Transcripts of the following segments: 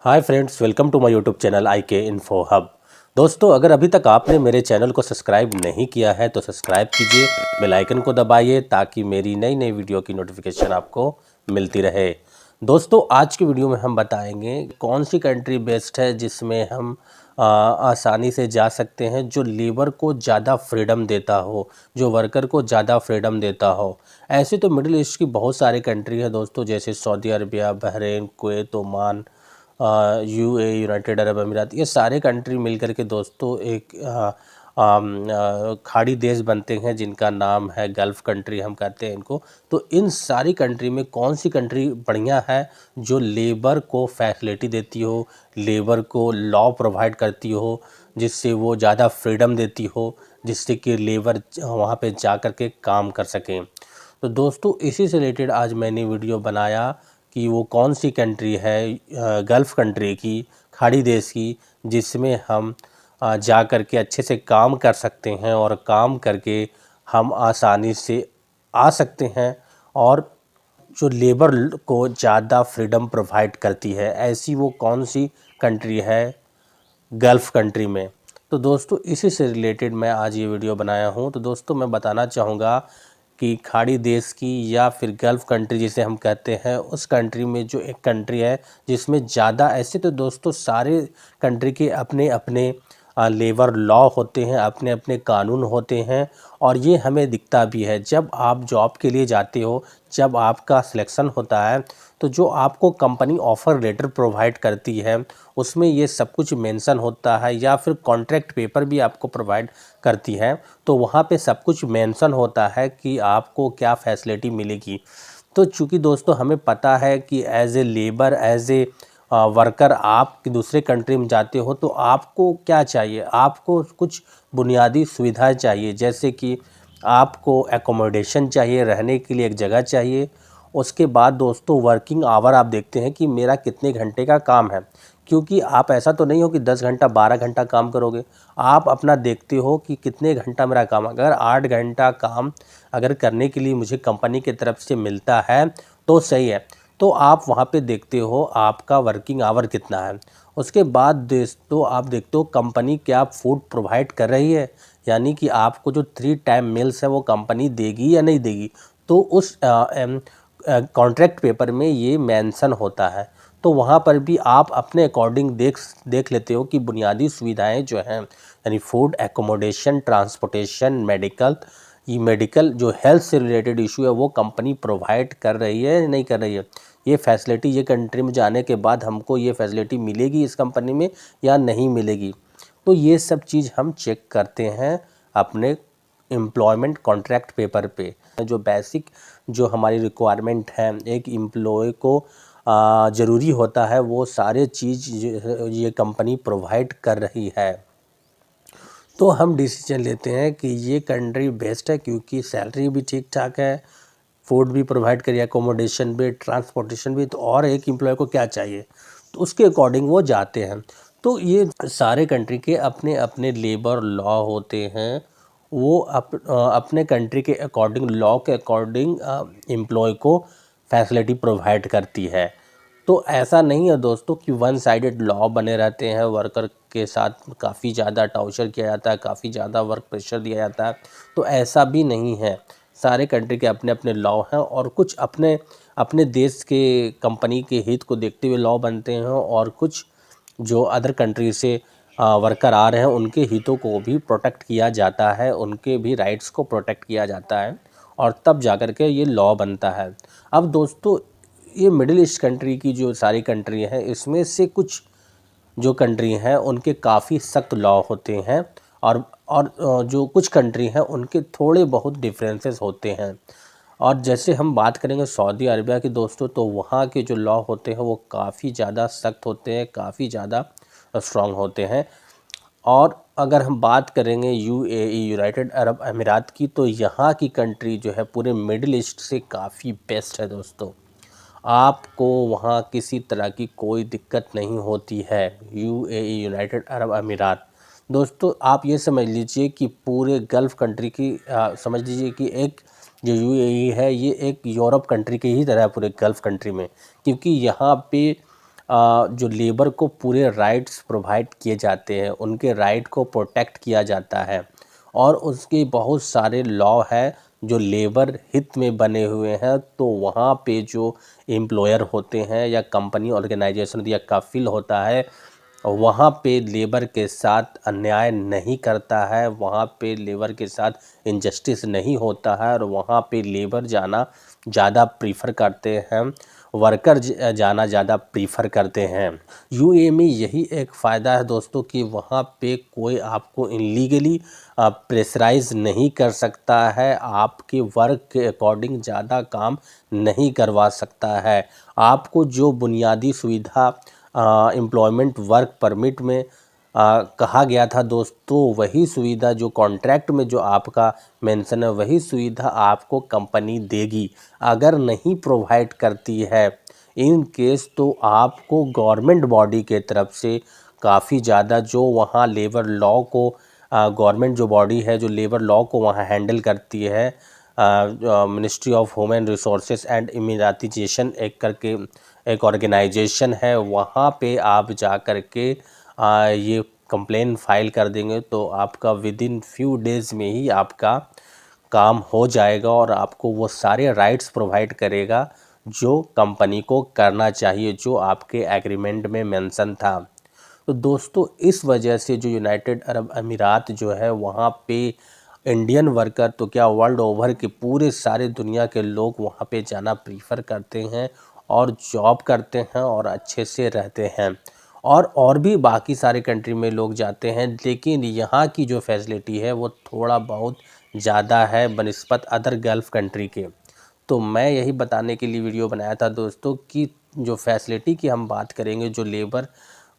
Hi friends, welcome to my YouTube channel IK info hub. दोस्तों, अगर अभी तक आपने मेरे चैनल को सब्सक्राइब नहीं किया है तो सब्सक्राइब कीजिए, बेल आइकन को दबाइए ताकि मेरी नई नई वीडियो की नोटिफिकेशन आपको मिलती रहे। दोस्तों, आज की वीडियो में हम बताएंगे कौन सी कंट्री बेस्ट है जिसमें हम आसानी से जा सकते हैं, जो लेबर को ज़्यादा फ्रीडम देता हो, जो वर्कर को ज़्यादा फ्रीडम देता हो। ऐसे तो मिडिल ईस्ट की बहुत सारी कंट्री है दोस्तों, जैसे Saudi Arabia, Bahrain, Kuwait, Oman, UAE, United Arab अमीरात। ये सारे कंट्री मिल कर के दोस्तों एक खाड़ी देश बनते हैं जिनका नाम है गल्फ़ कंट्री, हम कहते हैं इनको। तो इन सारी कंट्री में कौन सी कंट्री बढ़िया है जो लेबर को फैसिलिटी देती हो, लेबर को लॉ प्रोवाइड करती हो, जिससे वो ज़्यादा फ्रीडम देती हो, जिससे कि लेबर वहाँ पे जा कर के काम कर सकें। तो दोस्तों, इसी से रिलेटेड आज मैंने वीडियो बनाया कि वो कौन सी कंट्री है गल्फ़ कंट्री की, खाड़ी देश की, जिसमें हम जा कर के अच्छे से काम कर सकते हैं और काम करके हम आसानी से आ सकते हैं, और जो लेबर को ज़्यादा फ्रीडम प्रोवाइड करती है। ऐसी वो कौन सी कंट्री है गल्फ़ कंट्री में। तो दोस्तों, इसी से रिलेटेड मैं आज ये वीडियो बनाया हूँ। तो दोस्तों, मैं बताना चाहूँगा कि खाड़ी देश की या फिर गल्फ़ कंट्री जिसे हम कहते हैं, उस कंट्री में जो एक कंट्री है जिसमें ज़्यादा, ऐसे तो दोस्तों सारे कंट्री के अपने अपने लेबर लॉ होते हैं, अपने अपने कानून होते हैं, और ये हमें दिखता भी है जब आप जॉब के लिए जाते हो, जब आपका सिलेक्शन होता है, तो जो आपको कंपनी ऑफ़र लेटर प्रोवाइड करती है उसमें ये सब कुछ मेंशन होता है, या फिर कॉन्ट्रैक्ट पेपर भी आपको प्रोवाइड करती है, तो वहाँ पे सब कुछ मेंशन होता है कि आपको क्या फैसिलिटी मिलेगी। तो चूँकि दोस्तों हमें पता है कि as a labour, as a worker आप दूसरे कंट्री में जाते हो तो आपको क्या चाहिए, आपको कुछ बुनियादी सुविधाएं चाहिए, जैसे कि आपको एकोमोडेशन चाहिए, रहने के लिए एक जगह चाहिए। उसके बाद दोस्तों वर्किंग आवर आप देखते हैं कि मेरा कितने घंटे का काम है, क्योंकि आप ऐसा तो नहीं हो कि 10 घंटा 12 घंटा काम करोगे। आप अपना देखते हो कि कितने घंटा मेरा काम, अगर 8 घंटा काम अगर करने के लिए मुझे कंपनी की तरफ से मिलता है तो सही है, तो आप वहाँ पे देखते हो आपका वर्किंग आवर कितना है। उसके बाद दोस्तों आप देखते हो कंपनी क्या फूड प्रोवाइड कर रही है, यानी कि आपको जो 3 टाइम मील्स है वो कंपनी देगी या नहीं देगी। तो उस कॉन्ट्रैक्ट पेपर में ये मेंशन होता है, तो वहाँ पर भी आप अपने अकॉर्डिंग देख लेते हो कि बुनियादी सुविधाएं जो हैं, यानी फूड, एकोमोडेशन, ट्रांसपोर्टेशन, मेडिकल, ये मेडिकल जो हेल्थ से रिलेटेड इशू है वो कंपनी प्रोवाइड कर रही है या नहीं कर रही है। ये फैसिलिटी, ये कंट्री में जाने के बाद हमको ये फैसिलिटी मिलेगी इस कंपनी में या नहीं मिलेगी। तो ये सब चीज़ हम चेक करते हैं अपने एम्प्लॉयमेंट कॉन्ट्रैक्ट पेपर पे। जो बेसिक जो हमारी रिक्वायरमेंट है एक एम्प्लॉय को ज़रूरी होता है, वो सारे चीज़ ये कंपनी प्रोवाइड कर रही है। तो हम डिसीजन लेते हैं कि ये कंट्री बेस्ट है, क्योंकि सैलरी भी ठीक ठाक है, फूड भी प्रोवाइड करिए, एकोमोडेशन भी, ट्रांसपोर्टेशन भी, तो और एक एम्प्लॉय को क्या चाहिए, तो उसके अकॉर्डिंग वो जाते हैं। तो ये सारे कंट्री के अपने अपने लेबर लॉ होते हैं, वो अपने कंट्री के अकॉर्डिंग, लॉ के अकॉर्डिंग एम्प्लॉय को फैसिलिटी प्रोवाइड करती है। तो ऐसा नहीं है दोस्तों कि वन साइडेड लॉ बने रहते हैं, वर्कर के साथ काफ़ी ज़्यादा टॉर्चर किया जाता है, काफ़ी ज़्यादा वर्क प्रेशर दिया जाता है, तो ऐसा भी नहीं है। सारे कंट्री के अपने अपने लॉ हैं, और कुछ अपने अपने देश के कंपनी के हित को देखते हुए लॉ बनते हैं, और कुछ जो अदर कंट्री से वर्कर आ रहे हैं उनके हितों को भी प्रोटेक्ट किया जाता है, उनके भी राइट्स को प्रोटेक्ट किया जाता है, और तब जाकर के ये लॉ बनता है। अब दोस्तों, ये मिडिल ईस्ट कंट्री की जो सारी कंट्री हैं, इसमें से कुछ जो कंट्री हैं उनके काफ़ी सख्त लॉ होते हैं, और जो कुछ कंट्री हैं उनके थोड़े बहुत डिफरेंसेस होते हैं। और जैसे हम बात करेंगे सऊदी अरबिया की दोस्तों, तो वहाँ के जो लॉ होते हैं वो काफ़ी ज़्यादा सख्त होते हैं, काफ़ी ज़्यादा स्ट्रॉन्ग होते हैं। और अगर हम बात करेंगे UAE, यूनाइटेड अरब अमीरात की, तो यहाँ की कंट्री जो है पूरे मिडिल ईस्ट से काफ़ी बेस्ट है दोस्तों। आपको वहाँ किसी तरह की कोई दिक्कत नहीं होती है। UAE, यूनाइटेड अरब अमीरात दोस्तों, आप ये समझ लीजिए कि पूरे गल्फ़ कंट्री की समझ लीजिए कि एक जो UAE है ये एक यूरोप कंट्री की ही तरह है पूरे गल्फ़ कंट्री में, क्योंकि यहाँ पे जो लेबर को पूरे राइट्स प्रोवाइड किए जाते हैं, उनके राइट को प्रोटेक्ट किया जाता है और उसके बहुत सारे लॉ है जो लेबर हित में बने हुए हैं। तो वहाँ पे जो एम्प्लॉयर होते हैं या कंपनी ऑर्गेनाइजेशन या काफिल होता है, वहाँ पे लेबर के साथ अन्याय नहीं करता है, वहाँ पे लेबर के साथ इनजस्टिस नहीं होता है और वहाँ पे लेबर जाना ज़्यादा प्रीफर करते हैं, वर्कर जाना ज़्यादा प्रीफर करते हैं। यूएई में यही एक फ़ायदा है दोस्तों कि वहाँ पे कोई आपको इनलीगली प्रेशराइज नहीं कर सकता है, आपके वर्क के अकॉर्डिंग ज़्यादा काम नहीं करवा सकता है। आपको जो बुनियादी सुविधा एम्प्लॉयमेंट वर्क परमिट में कहा गया था दोस्तों, वही सुविधा जो कॉन्ट्रैक्ट में जो आपका मेंशन है, वही सुविधा आपको कंपनी देगी। अगर नहीं प्रोवाइड करती है इन केस, तो आपको गवर्नमेंट बॉडी के तरफ से काफ़ी ज़्यादा जो वहाँ लेबर लॉ को गवर्नमेंट जो बॉडी है जो लेबर लॉ को वहाँ हैंडल करती है, ministry of human resources and immigration एक करके एक ऑर्गेनाइजेशन है, वहाँ पे आप जा कर के ये कंप्लेन फाइल कर देंगे तो आपका विद इन फ्यू डेज़ में ही आपका काम हो जाएगा और आपको वो सारे राइट्स प्रोवाइड करेगा जो कंपनी को करना चाहिए, जो आपके एग्रीमेंट में मेंशन था। तो दोस्तों इस वजह से जो यूनाइटेड अरब अमीरात जो है वहाँ पे इंडियन वर्कर तो क्या वर्ल्ड ओवर के पूरे सारे दुनिया के लोग वहाँ पे जाना प्रीफर करते हैं और जॉब करते हैं और अच्छे से रहते हैं। और भी बाकी सारे कंट्री में लोग जाते हैं, लेकिन यहाँ की जो फैसिलिटी है वो थोड़ा बहुत ज़्यादा है बनिस्बत अदर गल्फ़ कंट्री के। तो मैं यही बताने के लिए वीडियो बनाया था दोस्तों कि जो फैसिलिटी की हम बात करेंगे, जो लेबर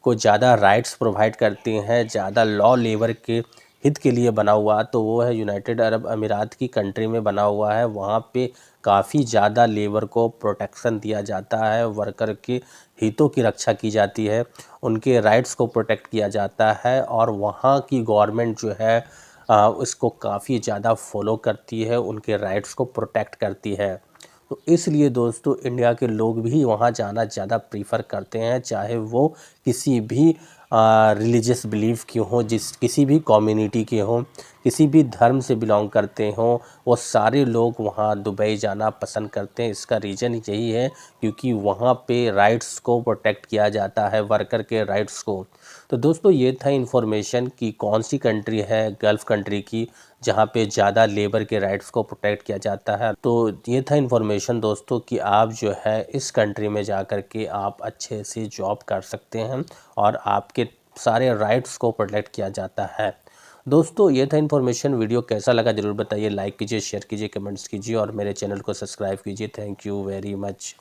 को ज़्यादा राइट्स प्रोवाइड करती हैं, ज़्यादा लॉ लेबर के हित के लिए बना हुआ, तो वो है यूनाइटेड अरब अमीरात की कंट्री में बना हुआ है। वहाँ पे काफ़ी ज़्यादा लेबर को प्रोटेक्शन दिया जाता है, वर्कर के हितों की रक्षा की जाती है, उनके राइट्स को प्रोटेक्ट किया जाता है और वहाँ की गवर्नमेंट जो है इसको काफ़ी ज़्यादा फॉलो करती है, उनके राइट्स को प्रोटेक्ट करती है। तो इसलिए दोस्तों इंडिया के लोग भी वहाँ जाना ज़्यादा प्रीफर करते हैं, चाहे वो किसी भी रिलीजियस बिलीफ के हों, किसी भी कम्युनिटी के हों, किसी भी धर्म से बिलोंग करते हों, वो सारे लोग वहाँ दुबई जाना पसंद करते हैं। इसका रीज़न यही है क्योंकि वहाँ पे राइट्स को प्रोटेक्ट किया जाता है, वर्कर के राइट्स को। तो दोस्तों ये था इन्फॉर्मेशन कि कौन सी कंट्री है गल्फ़ कंट्री की जहाँ पे ज़्यादा लेबर के राइट्स को प्रोटेक्ट किया जाता है। तो ये था इन्फॉर्मेशन दोस्तों कि आप जो है इस कंट्री में जा कर के आप अच्छे से जॉब कर सकते हैं और आपके सारे राइट्स को प्रोटेक्ट किया जाता है। दोस्तों ये था इन्फॉर्मेशन। वीडियो कैसा लगा ज़रूर बताइए, लाइक कीजिए, शेयर कीजिए, कमेंट्स कीजिए और मेरे चैनल को सब्सक्राइब कीजिए। Thank you very much.